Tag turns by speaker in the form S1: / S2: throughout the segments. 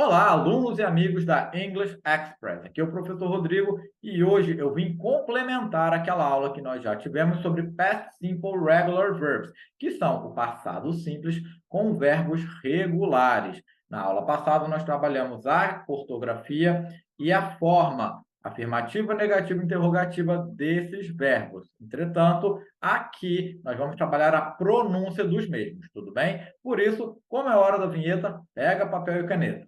S1: Olá, alunos e amigos da English Express. Aqui é o professor Rodrigo e hoje eu vim complementar aquela aula que nós já tivemos sobre Past Simple Regular Verbs, que são o passado simples com verbos regulares. Na aula passada nós trabalhamos a ortografia e a forma afirmativa, negativa e interrogativa desses verbos. Entretanto, aqui nós vamos trabalhar a pronúncia dos mesmos, tudo bem? Por isso, como é hora da vinheta, pega papel e caneta.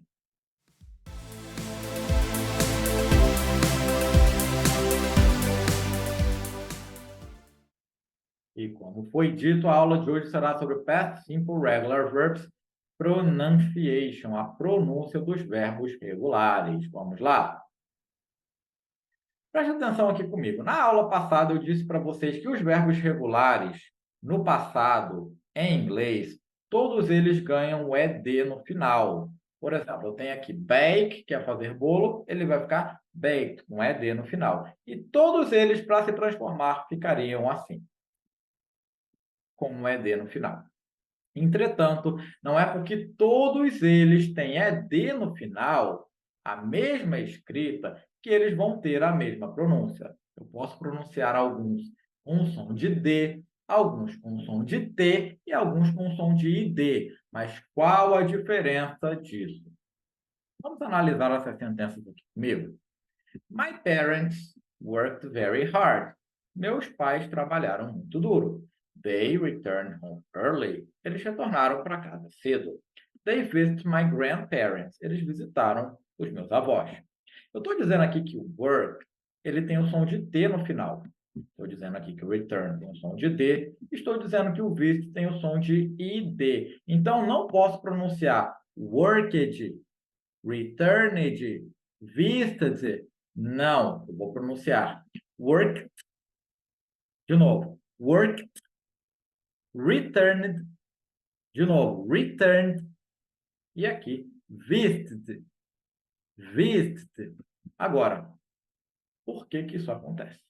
S1: E como foi dito, a aula de hoje será sobre Past Simple Regular Verbs, Pronunciation, a pronúncia dos verbos regulares. Vamos lá? Preste atenção aqui comigo. Na aula passada eu disse para vocês que os verbos regulares, no passado, em inglês, todos eles ganham o ED no final. Por exemplo, eu tenho aqui bake, que é fazer bolo, ele vai ficar baked, com ED no final. E todos eles, para se transformar, ficariam assim, com um ED no final. Entretanto, não é porque todos eles têm ED no final, a mesma escrita, que eles vão ter a mesma pronúncia. Eu posso pronunciar alguns com som de D, alguns com som de T e alguns com som de ID. Mas qual a diferença disso? Vamos analisar essas sentenças aqui comigo. My parents worked very hard. Meus pais trabalharam muito duro. They returned home early. Eles retornaram para casa cedo. They visited my grandparents. Eles visitaram os meus avós. Eu estou dizendo aqui que o work ele tem o som de T no final. Estou dizendo aqui que o return tem o som de D. Estou dizendo que o visit tem o som de ID. Então, não posso pronunciar worked, returned, visited. Não, eu vou pronunciar work, de novo, work, returned, de novo, returned, e aqui, visited, visited. Agora, por que que isso acontece?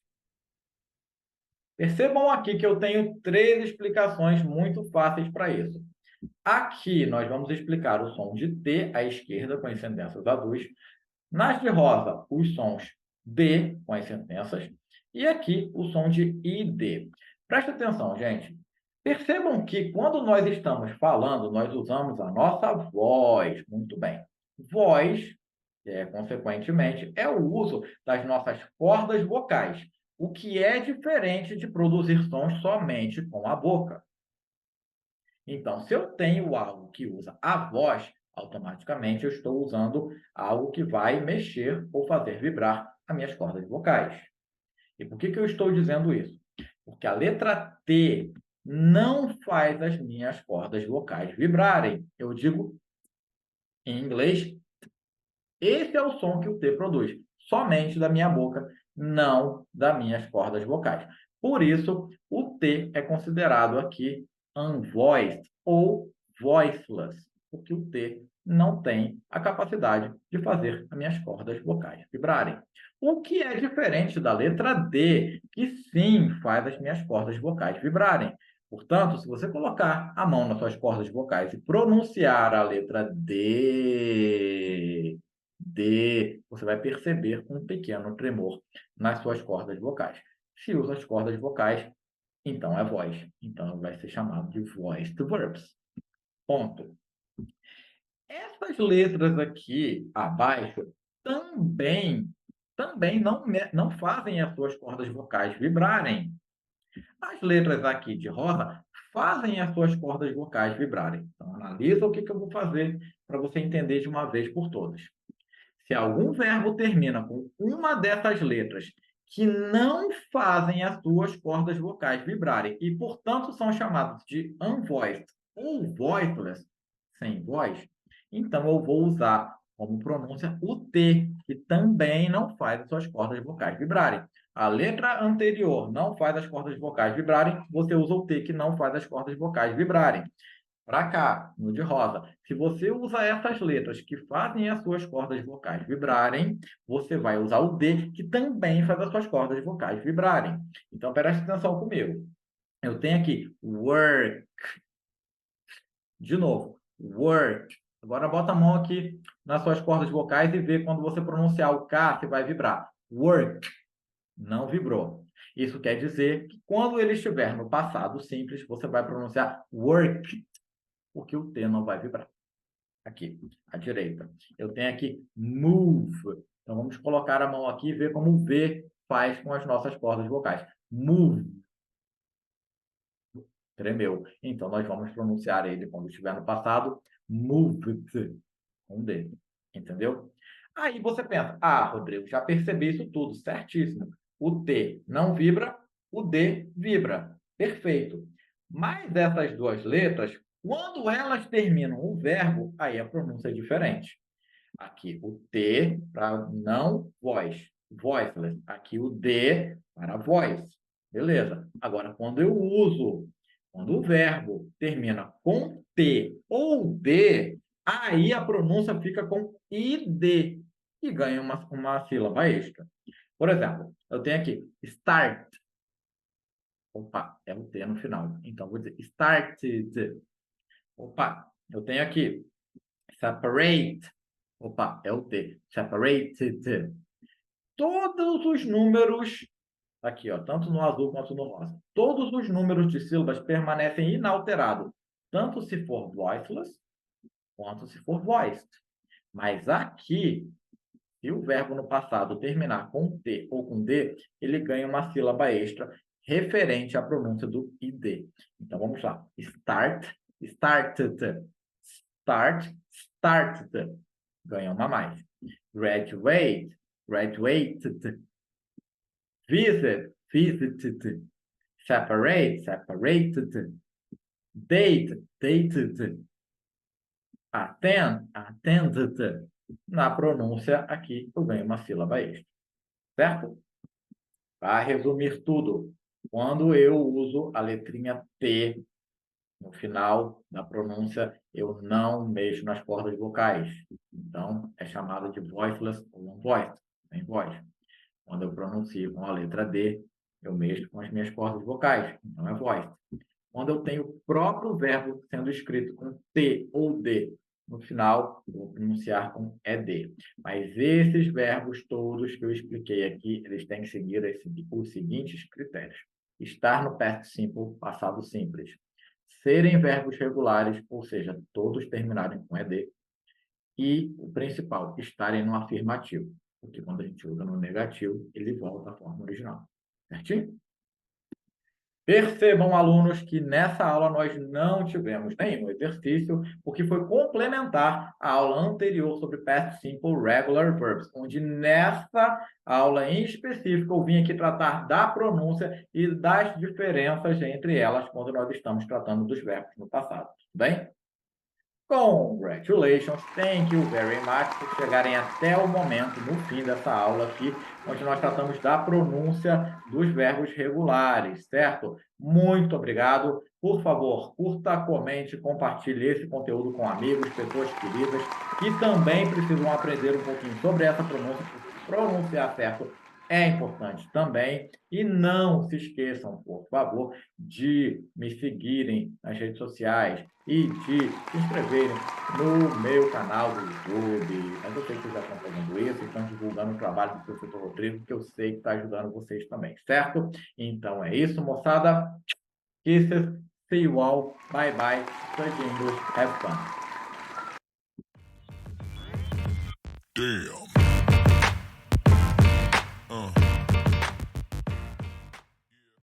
S1: Percebam aqui que eu tenho 3 explicações muito fáceis para isso. Aqui nós vamos explicar o som de T à esquerda com as sentenças azuis. Nas de rosa, os sons D com as sentenças. E aqui o som de ID. Presta atenção, gente. Percebam que quando nós estamos falando, nós usamos a nossa voz. Muito bem. Voz, consequentemente, é o uso das nossas cordas vocais, o que é diferente de produzir sons somente com a boca. Então, se eu tenho algo que usa a voz, automaticamente eu estou usando algo que vai mexer ou fazer vibrar as minhas cordas vocais. E por que que eu estou dizendo isso? Porque a letra T não faz as minhas cordas vocais vibrarem. Eu digo, em inglês, esse é o som que o T produz, somente da minha boca, não das minhas cordas vocais. Por isso, o T é considerado aqui unvoiced ou voiceless, porque o T não tem a capacidade de fazer as minhas cordas vocais vibrarem. O que é diferente da letra D, que sim faz as minhas cordas vocais vibrarem. Portanto, se você colocar a mão nas suas cordas vocais e pronunciar a letra D, você vai perceber um pequeno tremor nas suas cordas vocais. Se usa as cordas vocais, então é voz. Então vai ser chamado de voiced verbs. Ponto. Essas letras aqui abaixo também não fazem as suas cordas vocais vibrarem. As letras aqui de rosa fazem as suas cordas vocais vibrarem. Então, analisa o que eu vou fazer para você entender de uma vez por todas. Se algum verbo termina com uma dessas letras que não fazem as suas cordas vocais vibrarem e, portanto, são chamados de unvoiced ou voiceless, sem voz, então eu vou usar como pronúncia o T, que também não faz as suas cordas vocais vibrarem. A letra anterior não faz as cordas vocais vibrarem, você usa o T, que não faz as cordas vocais vibrarem. Para cá, no de rosa. Se você usa essas letras que fazem as suas cordas vocais vibrarem, você vai usar o D, que também faz as suas cordas vocais vibrarem. Então, preste atenção comigo. Eu tenho aqui work. De novo, work. Agora, bota a mão aqui nas suas cordas vocais e ver quando você pronunciar o K, se vai vibrar. Work, não vibrou. Isso quer dizer que quando ele estiver no passado simples, você vai pronunciar work, porque o T não vai vibrar. Aqui, à direita. Eu tenho aqui move. Então, vamos colocar a mão aqui e ver como o V faz com as nossas cordas vocais. Move. Tremeu. Então, nós vamos pronunciar ele quando estiver no passado. Moved. Com D. Entendeu? Aí você pensa, Rodrigo, já percebi isso tudo, certíssimo. O T não vibra, o D vibra. Perfeito. Mas essas duas letras, quando elas terminam o verbo, aí a pronúncia é diferente. Aqui o T para não voz, voiceless. Aqui o D para voice. Beleza. Agora, quando o verbo termina com T ou D, aí a pronúncia fica com ID e ganha uma sílaba extra. Por exemplo, eu tenho aqui start. Opa, é o T no final. Então, vou dizer started. Opa, eu tenho aqui separate. Opa, é o T. Separated. Todos os números, aqui, ó, tanto no azul quanto no rosa, todos os números de sílabas permanecem inalterados, tanto se for voiceless, quanto se for voiced. Mas aqui, se o verbo no passado terminar com T ou com D, ele ganha uma sílaba extra referente à pronúncia do ID. Então, vamos lá. Start, started. Start, started. Ganha uma a mais. Graduate, graduated. Visit, visited. Separate, separated. Date, dated. Attend, attended. Na pronúncia, aqui eu ganho uma sílaba extra. Certo? Para resumir tudo, quando eu uso a letrinha T no final da pronúncia, eu não mexo nas cordas vocais. Então, é chamado de voiceless ou unvoiced, sem voz. Quando eu pronuncio com a letra D, eu mexo com as minhas cordas vocais. Então, é voiced. Quando eu tenho o próprio verbo sendo escrito com T ou D no final, eu vou pronunciar com ED. Mas esses verbos todos que eu expliquei aqui, eles têm que seguir os seguintes critérios. Estar no past simple, passado simples. Serem verbos regulares, ou seja, todos terminarem com ED. E o principal, estarem no afirmativo. Porque quando a gente usa no negativo, ele volta à forma original. Certinho? Percebam, alunos, que nessa aula nós não tivemos nenhum exercício, porque foi complementar a aula anterior sobre Past Simple Regular Verbs, onde nessa aula em específico eu vim aqui tratar da pronúncia e das diferenças entre elas quando nós estamos tratando dos verbos no passado. Tudo bem? Congratulations, thank you very much por chegarem até o momento, no fim dessa aula aqui, onde nós tratamos da pronúncia dos verbos regulares, certo? Muito obrigado. Por favor, curta, comente, compartilhe esse conteúdo com amigos, pessoas queridas, que também precisam aprender um pouquinho sobre essa pronúncia, porque pronunciar certo é importante também. E não se esqueçam, por favor, de me seguirem nas redes sociais e de se inscreverem no meu canal do YouTube. Mas eu sei que vocês já estão fazendo isso, estão divulgando o trabalho do professor Rodrigo, que eu sei que está ajudando vocês também, certo? Então é isso, moçada. Kisses, see you all, bye bye, study English, have fun.
S2: Damn.